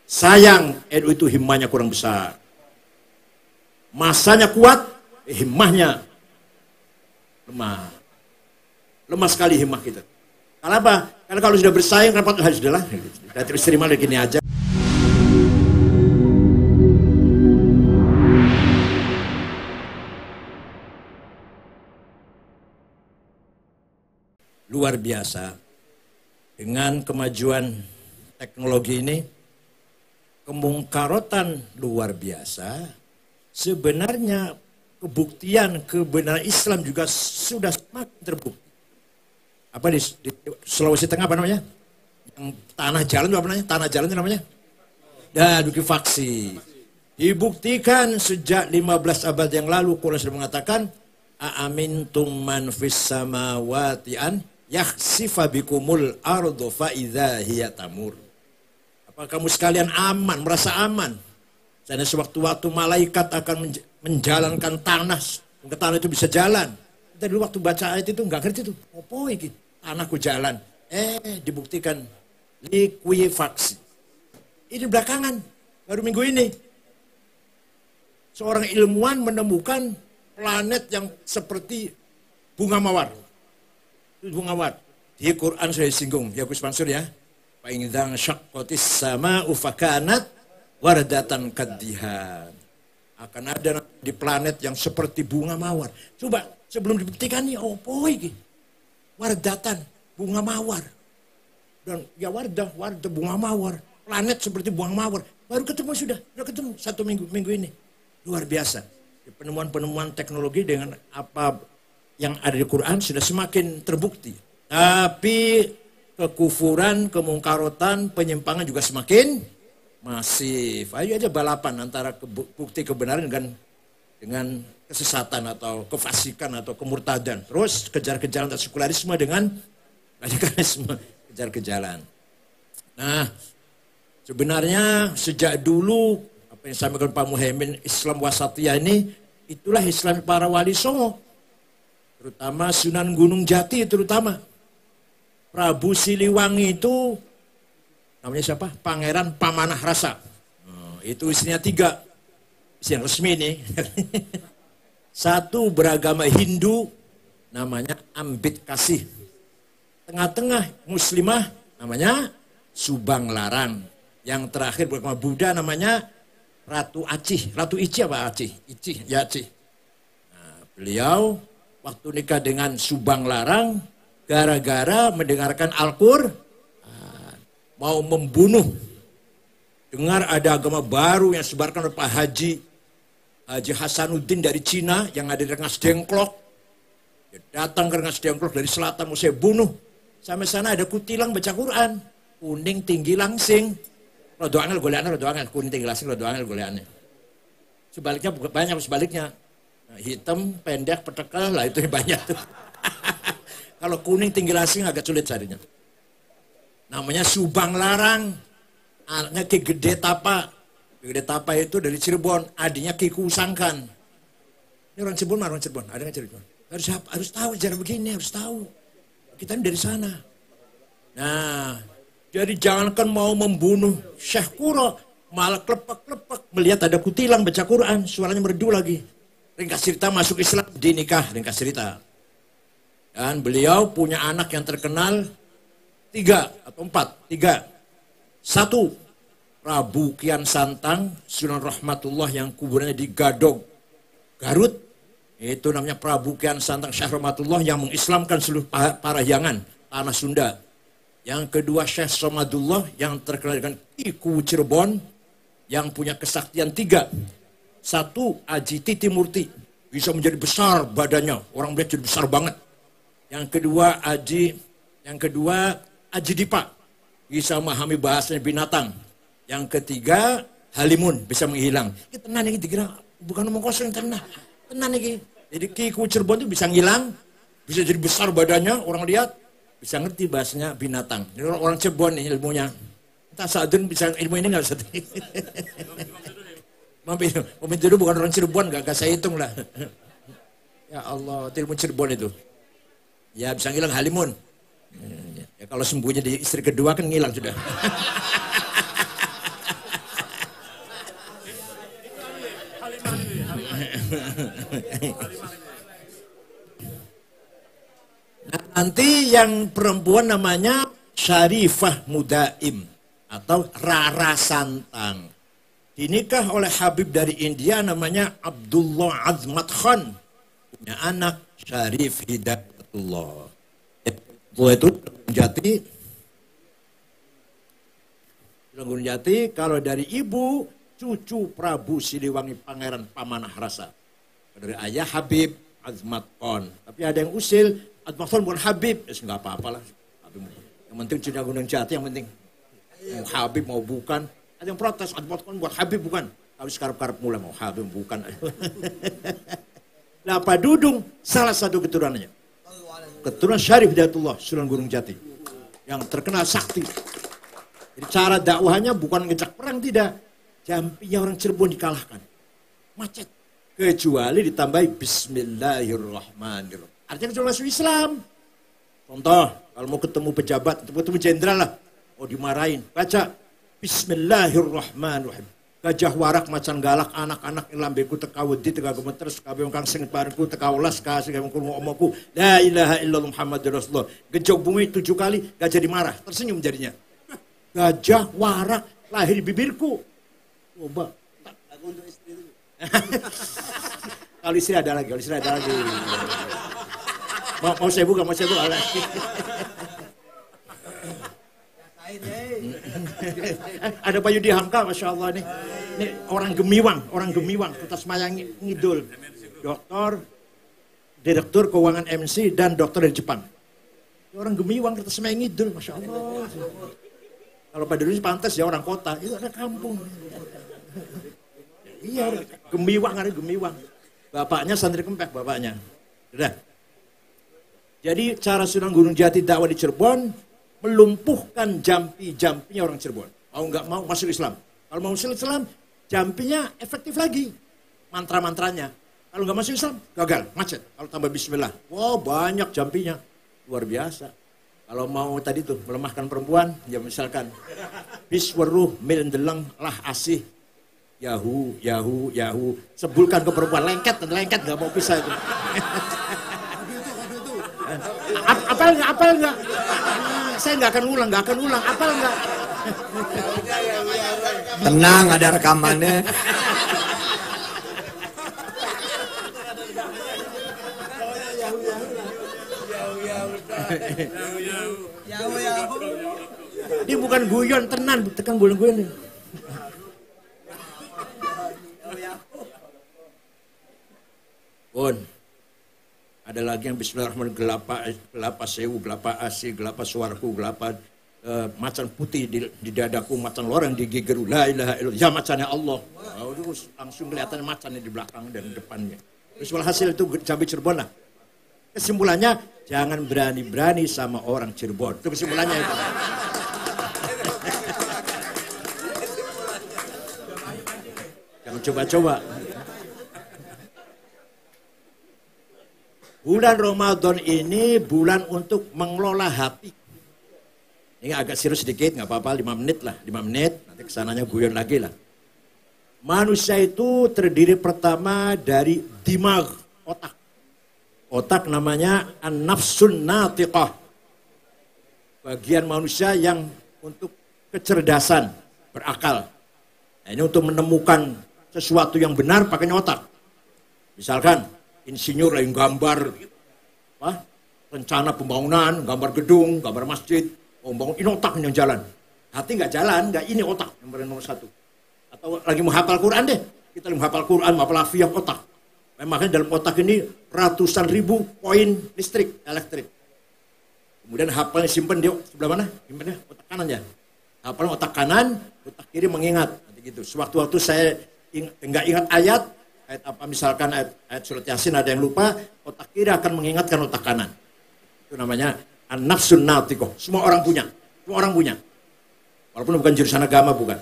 Sayang, NU itu himmahnya kurang besar. Masanya kuat, himmahnya lemah. Lemah sekali himmah kita. Kenapa? Karena kalau sudah bersaing, kenapa? Sudahlah, kita terus terima lagi ini aja. Luar biasa. Dengan kemajuan teknologi ini, kemungkarotan luar biasa. Sebenarnya kebuktian kebenaran Islam juga sudah semakin terbukti. Apa di Sulawesi Tengah apa namanya? Yang tanah jalan apa namanya? Tanah jalan itu namanya? Likuifaksi. Dibuktikan sejak 15 abad yang lalu Quran sudah mengatakan aamintum man fis samawati an yakhsifa bikumul ardu fa idza hiya tamur. Apa kamu sekalian aman, merasa aman? Karena sewaktu-waktu malaikat akan menjalankan tanah, ke tanah itu bisa jalan. Kita dulu waktu baca ayat itu nggak ngerti tuh, apa ini? Tanahku jalan. Dibuktikan likuifaksi. Ini belakangan, baru minggu ini. Seorang ilmuwan menemukan planet yang seperti bunga mawar. Bunga mawar. Di Quran saya singgung, ya Gus Mansur ya. Fa idzan syaqqatis sama'u fakanat wardatan kaddihan. Akan ada di planet yang seperti bunga mawar. Coba sebelum dibuktikan nih, oh ini wardatan, bunga mawar. Dan ya wardah bunga mawar. Planet seperti bunga mawar. Baru ketemu sudah ketemu 1 minggu ini. Luar biasa. Penemuan-penemuan teknologi dengan apa yang ada di Quran sudah semakin terbukti. Tapi kekufuran, kemungkarotan, penyimpangan juga semakin masif. Ayo aja balapan antara bukti kebenaran dengan kesesatan atau kefasikan atau kemurtadan. Terus kejar-kejaran sekularisme dengan radikalisme, kejar-kejaran. Nah, sebenarnya sejak dulu apa yang disampaikan Pak Muhaimin, Islam wasatiyah ini itulah Islam para wali songo. Terutama Sunan Gunung Jati terutama. Prabu Siliwangi itu namanya siapa? Pangeran Pamanah Rasa. Itu istrinya 3. Istri yang resmi nih. 1 beragama Hindu namanya Ambit Kasih. Tengah-tengah Muslimah namanya Subang Larang. Yang terakhir beragama Buddha namanya Ratu Acih. Ratu Ici apa Acih? Ici, ya Acih. Nah, beliau waktu nikah dengan Subang Larang gara-gara mendengarkan Al-Qur'an. Mau membunuh. Dengar ada agama baru yang disebarkan oleh Pak Haji Hasanuddin dari Cina yang ada di Rengas Dengklok. Dia datang ke Rengas Dengklok dari selatan, mau saya bunuh. Sampai sana ada kutilang baca Quran. Kuning tinggi langsing. Rodo angel goleannya, rodo angel. Kuning tinggi langsing, rodo angel goleannya. Sebaliknya banyak sebaliknya. Nah, hitam, pendek, petekal, lah itu banyak tuh. Kalau kuning tinggi langsing agak sulit carinya. Namanya Subang Larang, anaknya Ki Gede Tapa. Ki Gede Tapa itu dari Cirebon, adiknya Ki Kusangkan. Ini orang Cirebon, orang Cirebon, adanya Cirebon. Harus tahu cara begini, harus tahu. Kita ini dari sana. Nah, jadi jangankan mau membunuh Syekh Kuro, malah klepek-klepek melihat ada kutilang baca Quran, suaranya merdu lagi. Ringkas cerita masuk Islam, dinikah, ringkas cerita. Dan beliau punya anak yang terkenal 3 atau 4. 3. 1, Prabu Kian Santang, Sunan Rahmatullah yang kuburannya di Gadog, Garut. Itu namanya Prabu Kian Santang Syekh Rahmatullah yang mengislamkan seluruh Parahyangan, tanah Sunda. Yang kedua Syekh Somadullah yang terkenal dengan Iku Cirebon yang punya kesaktian 3. 1, Aji Titi Murti, bisa menjadi besar badannya, orang melihat jadi besar banget. Yang kedua Aji Dipa, bisa memahami bahasanya binatang. Yang ketiga Halimun, bisa menghilang. Ini tenang ini dikira bukan omong kosong, tenang ini. Jadi Kiku Cirebon itu bisa ngilang, bisa jadi besar badannya, orang lihat bisa ngerti bahasanya binatang. Ini orang Cirebon nih ilmunya. Entah Sadun bisa ilmu ini nggak bisa. Mampir dulu bukan orang Cirebon, gak saya hitung lah. Ya Allah, ilmu Cirebon itu. Ya bisa ngilang Halimun. Ya, kalau sembunyi di istri kedua kan ngilang sudah. Nanti yang perempuan namanya Syarifah Mudaim atau Rara Santang. Dinikah oleh Habib dari India namanya Abdullah Azmat Khan. Punya anak Syarif Hidayatullah. Itu Jati. Gunung Jati kalau dari ibu cucu Prabu Siliwangi Pangeran Pamanah Rasa. Dari ayah Habib Azmat Khan. Tapi ada yang usil Azmat Khan bukan Habib. Ya nggak apa-apa lah. Yang penting Cina Gunung Jati yang penting. Mau Habib mau bukan. Ada yang protes Azmat Khan buat Habib bukan. Kalau sekarang mulai mau Habib bukan. Lah Pak Dudung salah satu keturunannya. Keturunan Syarif Hidayatullah Sunan Gunung Jati. Yang terkenal sakti. Jadi cara dakwahnya bukan ngejak perang tidak. Jampinya orang Cirebon dikalahkan. Macet. Kecuali ditambahi Bismillahirrahmanirrahim. Artinya kecuali masuk Islam. Contoh, kalau mau ketemu pejabat, ketemu jenderal lah. Oh dimarahin. Baca. Bismillahirrahmanirrahim. Gajah warak macan galak anak-anak lambeku tekawedi teka gemeter sekabe kang sengit barengku tekaulas ka sing ngomong omoku la ilaha illallah Muhammadur Rasulullah. Gejok bumi 7 kali gajah dimarah tersenyum jadinya. Gajah warak lahir di bibirku. Coba. Lagu untuk istri dulu. Kalau istri ada lagi. Mau saya buka. Ada Pak Yudi Hamka, Masya Allah nih. Ini orang Gemiwang, Kota Semayang Ngidul. Doktor, Direktur Keuangan MC, dan dokter dari Jepang. Orang Gemiwang, Kota Semayang Ngidul, Masya Allah. Kalau pada dulu pantas ya orang kota, itu ada kampung. Iya, Gemiwang. Bapaknya santri Kempek, bapaknya. Udah. Jadi cara Sunan Gunung Jati dakwah di Cirebon, melumpuhkan jampi-jampinya orang Cirebon. Mau nggak mau masuk Islam. Kalau mau masuk Islam, jampinya efektif lagi. Mantra-mantranya. Kalau nggak masuk Islam, gagal, macet. Kalau tambah bismillah, wow banyak jampinya. Luar biasa. Kalau mau tadi tuh, melemahkan perempuan, ya misalkan. Biswaruh milendeleng lah asih. Yahu. Sebulkan ke perempuan, lengket, nggak mau pisah itu. Apal nggak? Saya nggak akan ulang. Apal nggak? Tenang, ada rekamannya. Ini bukan guyon, tenan, tekan bulan guyon. Bon. Ada lagi yang bismillahirrahmanirrahim gelapa sewu, gelapa asi, gelapa suaraku, gelapa macan putih di dadaku, macan loreng di gigeru, la ilaha illallah, ya macannya Allah. Oh, langsung kelihatan macannya di belakang dan depannya. Terus hasil itu jambi Cirebon lah. Kesimpulannya, jangan berani-berani sama orang Cirebon. Itu kesimpulannya itu. Jangan coba-coba. Bulan Ramadan ini bulan untuk mengelola hati. Ini agak serius sedikit, nggak apa-apa, 5 menit lah. 5 menit, nanti kesananya guyon lagi lah. Manusia itu terdiri pertama dari dimag, otak. Otak namanya an-nafsun natiqah. Bagian manusia yang untuk kecerdasan, berakal. Nah, ini untuk menemukan sesuatu yang benar pakainya otak. Misalkan, insinyur yang gambar rencana pembangunan, gambar gedung, gambar masjid, membangun, ini otak yang jalan. Hati nggak jalan, nggak ini otak nomor 1. Atau lagi menghafal Quran deh, kita lagi menghafal Quran, menghafal hafiyah otak. Makanya dalam otak ini ratusan ribu poin listrik, elektrik. Kemudian hafalnya simpen di sebelah mana? Simpennya otak kanan ya. Hafalnya otak kanan, otak kiri mengingat. Nanti gitu. Sewaktu-waktu saya nggak ingat ayat apa misalkan ayat surat Yasin ada yang lupa, otak kiri akan mengingatkan otak kanan. Itu namanya an-nafsun natiqah. Semua orang punya. Walaupun bukan jurusan agama, bukan.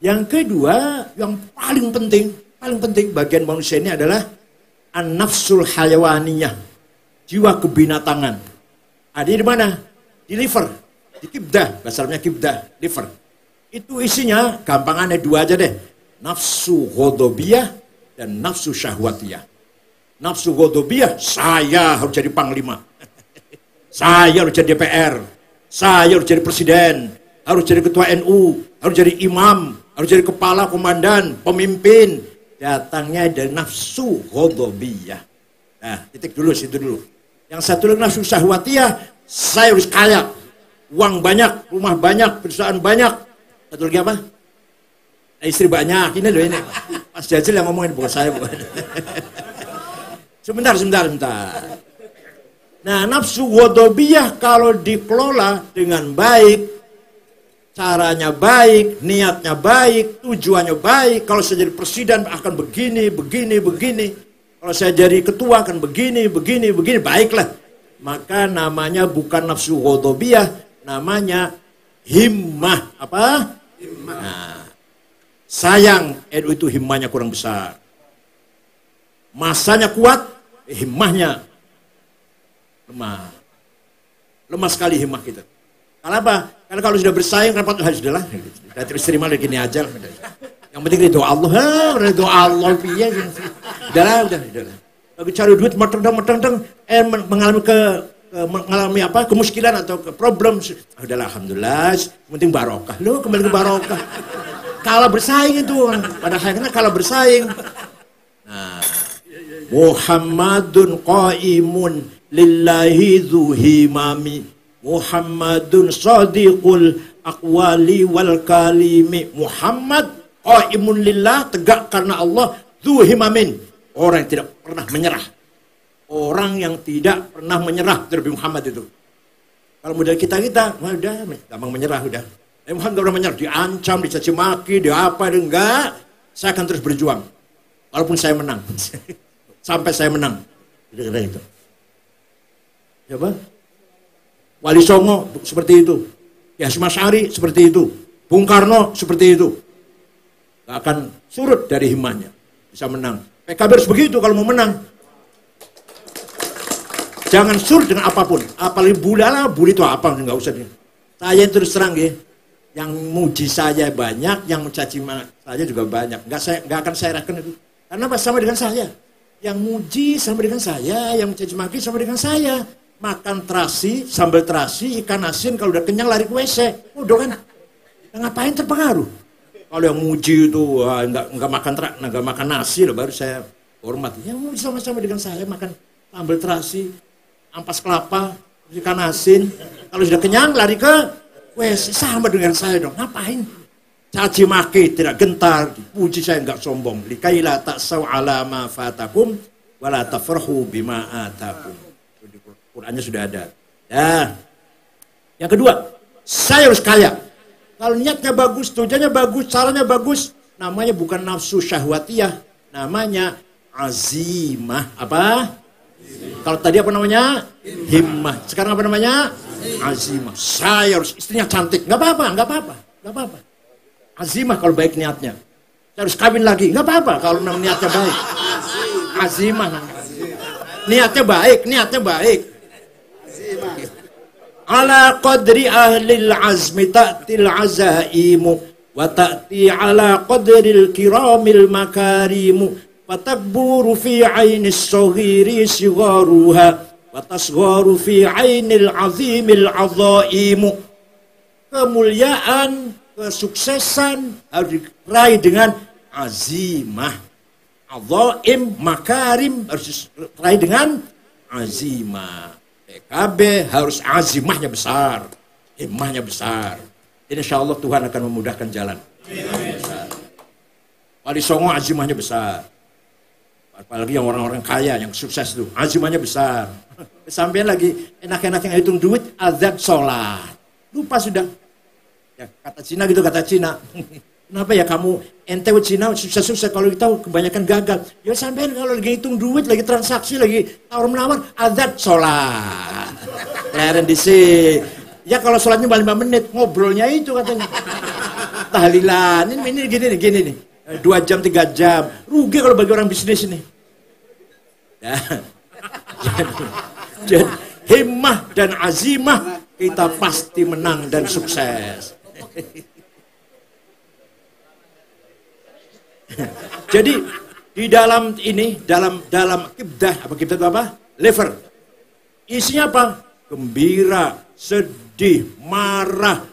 Yang kedua, yang paling penting bagian manusia ini adalah an-nafsul hayawaniyah. Jiwa kebinatangan. Ada di mana? Di liver, di kibdah, bahasanya kibdah, liver. Itu isinya gampangannya 2 aja deh. Nafsu ghadabiyah dan nafsu syahwatiyah. Nafsu ghadabiyah, saya harus jadi panglima. Saya harus jadi DPR, saya harus jadi presiden, harus jadi ketua NU, harus jadi imam, harus jadi kepala, komandan, pemimpin. Datangnya dari nafsu ghadabiyah. Nah, titik dulu, situ dulu. Yang satu lagi nafsu syahwatiyah, saya harus kaya, uang banyak, rumah banyak, perusahaan banyak. Satu lagi apa? Istri banyak, ini loh ini. Mas Jajil yang ngomongin, bukan saya. Bukan. Sebentar. Nah, nafsu ghadabiyah kalau dikelola dengan baik, caranya baik, niatnya baik, tujuannya baik. Kalau saya jadi presiden akan begini. Kalau saya jadi ketua akan begini. Baiklah. Maka namanya bukan nafsu ghadabiyah, namanya himmah. Apa? Himmah. Nah, sayang NU itu himmahnya kurang besar. Masanya kuat, himmahnya lemah. Lemah sekali himmah kita. Kenapa? Karena kalau sudah bersaing, repot, sudahlah. Sudah terus terima lagi ini aja. Yang penting itu Allah. Itu Allah. Udahlah. Lagi cari duit, meteng-meteng, mengalami apa? Kemuskilan atau problem. Udahlah, alhamdulillah. Yang penting barokah. Lo kembali ke barokah. Kalah bersaing itu. Pada akhirnya kalah bersaing. Nah, Muhammadun qaimun lillahi dzuhimami, Muhammadun sadiqul aqwali wal kalimi. Muhammad qaimun lillah, tegak karena Allah, dzuhimamin, orang yang tidak pernah menyerah. Orang yang tidak pernah menyerah terhadap Muhammad itu. Kalau model kita udah gampang menyerah udah. Muhammad tidak pernah menyerah, diancam, dicaci maki, enggak. Saya akan terus berjuang. Walaupun saya menang. Sampai saya menang. Kira-kira itu. Coba. Wali Songo seperti itu. Ya Hasyim Asy'ari seperti itu. Bung Karno seperti itu. Gak akan surut dari himmahnya. Bisa menang. PKB harus begitu kalau mau menang. Jangan surut dengan apapun. Apalagi bully itu apa, nggak usah. Saya terus terang ya. Yang muji saya banyak, yang mencaci saya juga banyak. Nggak akan saya rakan itu. Karena apa? Sama dengan saya. Yang muji sama dengan saya, yang mencaci maki sama dengan saya. Makan terasi, sambal terasi, ikan asin, kalau udah kenyang lari ke WC. Udah kan? Ngapain terpengaruh? Kalau yang muji itu nggak makan nasi, loh, baru saya hormat. Yang muji sama-sama dengan saya makan sambal terasi, ampas kelapa, ikan asin. Kalau sudah kenyang lari ke WC, sama dengan saya dong. Ngapain? Caci maki tidak gentar, puji saya enggak sombong. Likaila ta'saw ala ma fatakum wala tafrahu bima atakum. Qurannya sudah ada. Ya. Yang kedua, saya harus kaya. Kalau niatnya bagus, tujuannya bagus, caranya bagus, namanya bukan nafsu syahwatiyah, namanya azimah. Apa? Kalau tadi apa namanya? Himmah. Sekarang apa namanya? Azimah. Saya harus, istrinya cantik, nggak apa-apa. Azimah kalau baik niatnya. Saya harus kawin lagi, nggak apa-apa kalau niatnya baik. Azimah. Niatnya baik. Ala qadri ahlil azmi ta'til azaimu wa ta'ti ala qadril kiramil makarimu fatakburu fi ainis saghiri sigharuha wa tasgharu fi ainil azimil azaimu. Kemuliaan, kesuksesan harus diraih dengan azimah. Azaim, makarim harus diraih dengan azimah. PKB harus azimahnya besar, himmahnya besar. Insya Allah Tuhan akan memudahkan jalan. Wali Songo azimahnya besar. Apalagi yang orang-orang kaya, yang sukses itu, azimahnya besar. Sampai lagi enak-enak yang hitung duit, azab sholat. Lupa sudah. Ya, kata Cina. Kenapa ya kamu ente Cina sukses-sukses, kalau kita kebanyakan gagal. Ya sampai kalau lagi hitung duit, lagi transaksi, lagi tawar-menawar, azab sholat. Leren di sini. Ya kalau sholatnya 5 menit, ngobrolnya itu katanya. Tahlilan, ini gini nih. 2 jam, 3 jam. Rugi kalau bagi orang bisnis ini. Ya. Jadi himmah dan azimah, kita pasti menang dan sukses. Jadi di dalam ini, dalam kibdah, apa kibdah itu apa? Lever. Isinya apa? gembira, sedih, marah,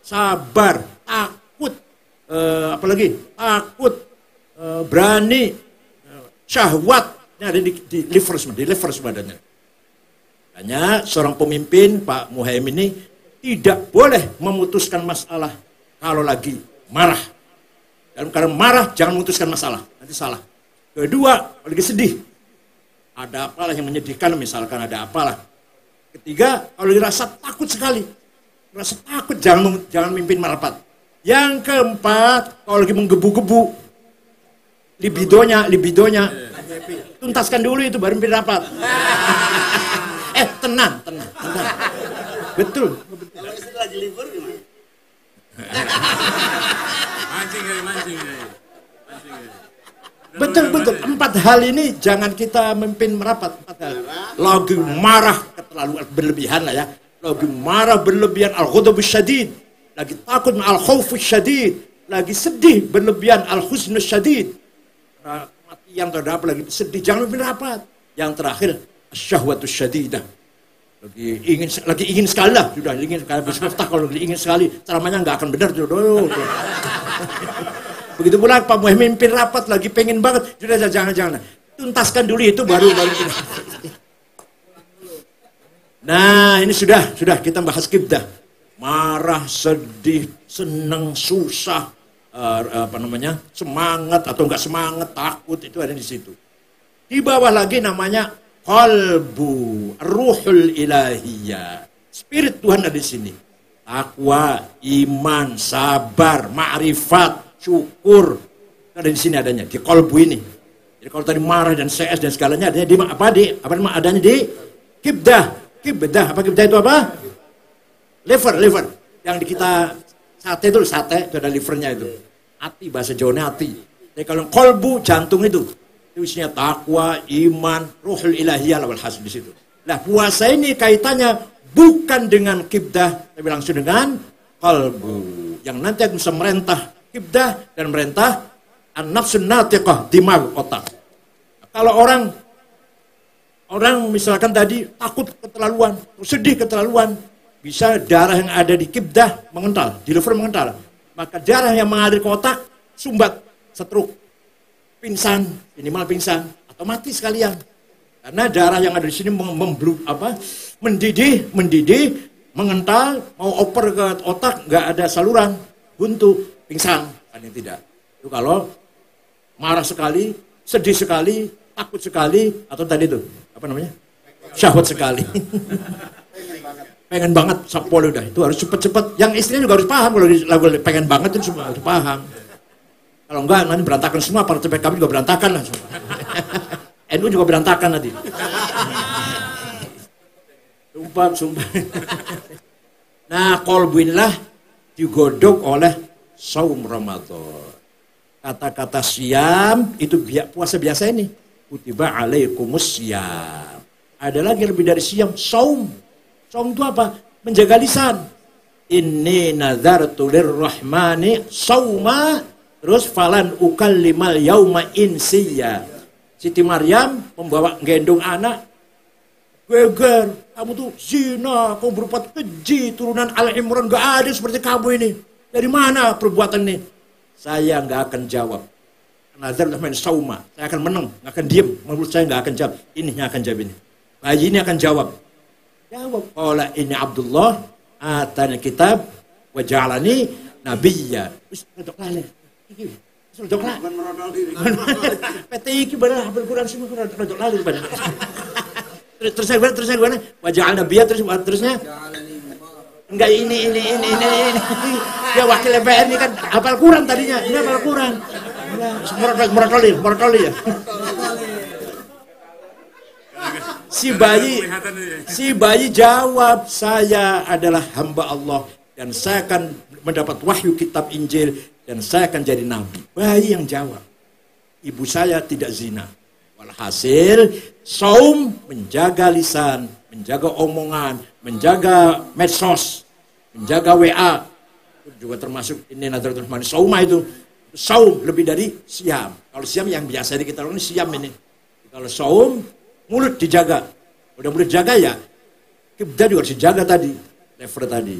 sabar, takut, apalagi takut, berani, syahwat, ini ada di liver sebenarnya. Hanya seorang pemimpin Pak Muhaimin ini tidak boleh memutuskan masalah kalau lagi marah. Dalam keadaan marah jangan memutuskan masalah, nanti salah. Kedua, kalau lagi sedih, ada apalah yang menyedihkan, misalkan ada apalah. Ketiga, kalau dirasa takut sekali, rasa takut jangan mimpin merapat. Yang keempat, kalau lagi menggebu-gebu, libidonya, tuntaskan dulu itu baru mimpin rapat. Tenang. Betul. Kalau istri lagi libur gimana? Mancing. Betul. 4 hal ini jangan kita memimpin merapat. 4 hal. Lagi marah keterlaluan berlebihan lah ya. Lagi marah berlebihan al-ghadabus syadid. Lagi takut al-khaufus syadid. Lagi sedih berlebihan al-huznus syadid. Kematian atau apa lagi sedih jangan memimpin rapat. Yang terakhir syahwatus syadidah. Lagi ingin sekali lah, sudah ingin sekali berseftah kalau ingin sekali ceramahnya nggak akan benar jodoh. Begitu pula Pak Muhaimin mimpin rapat lagi pengen banget, sudah jangan tuntaskan dulu itu baru. Nah ini sudah kita bahas kibdah, marah, sedih, senang, susah, semangat atau nggak semangat, takut itu ada di situ. Di bawah lagi namanya qalbu, ruhul ilahiyah. Spirit Tuhan ada di sini. Takwa, iman, sabar, ma'rifat, syukur. Ada di sini adanya di qalbu ini. Jadi kalau tadi marah dan CS dan segalanya adanya di adanya di kibdah. Apa kibdah itu apa? Liver. Yang di kita sate itu ada livernya itu. Hati bahasa Jawanya hati. Jadi kalau qalbu jantung itu isinya takwa, iman, ruhul ilahiyah wal hasb di situ. Nah, puasa ini kaitannya bukan dengan kibdah, tapi langsung dengan qalbu. Yang nanti akan bisa merentah kibdah dan merentah an-nafsun natiqah, dimag, otak. Kalau orang misalkan tadi takut keterlaluan, sedih keterlaluan, bisa darah yang ada di kibdah mengental, di liver mengental. Maka darah yang mengalir ke otak sumbat, stroke, pingsan, minimal pingsan atau mati sekalian. Karena darah yang ada di sini mendidih, mengental, mau oper ke otak nggak ada saluran, buntu, pingsan. Kan ini tidak. Itu kalau marah sekali, sedih sekali, takut sekali, atau tadi itu apa namanya? Syahwat sekali. Pengen banget sapol udah. Itu harus cepet-cepet. Yang istrinya juga harus paham kalau lagu pengen banget itu semua harus paham. Kalau enggak, nanti berantakan semua, partai PKB juga berantakan lah. NU juga berantakan nanti. Sumpah. Nah, qalbu inilah digodok oleh saum Ramadan. Kata-kata siam, itu puasa biasa ini. Kutiba alaikumus siam. Ada lagi lebih dari siam, saum. Saum itu apa? Menjaga lisan. Inni nazartu lirrahmani sauma. Terus falan ukallimal yauma insiya. Siti Maryam membawa gendong anak. Geger, kamu tuh zina, kamu berbuat keji, turunan Al-Imran gak ada seperti kamu ini. Dari mana perbuatan ini? Saya gak akan jawab. Nazar main sauma, saya akan menang, gak akan diem. Menurut saya gak akan jawab. Ini yang akan jawab ini. Bayi ini akan jawab. Qala ini Abdullah atani kitab wa ja'alani nabiyya. Wis rodok lali. Iki rodok lali. PT iki bener hafal Quran semua rodok lali bener. Terusnya gimana? Wa ja'alna nabiyya terusnya enggak ini. Ya wakil MPR ini kan hafal Quran tadinya. Ini hafal Quran. Muratoli ya. Si bayi jawab, saya adalah hamba Allah dan saya akan mendapat wahyu kitab Injil dan saya akan jadi nabi. Bayi yang jawab. Ibu saya tidak zina. Walhasil, saum menjaga lisan, menjaga omongan, menjaga medsos, menjaga WA. Itu juga termasuk ini Nadratul Rahman. Sauma itu. Saum lebih dari siam. Kalau siam yang biasa kita lakukan siam ini. Kalau saum mulut dijaga. Udah mulut jaga ya, Kita juga harus jaga tadi, level tadi.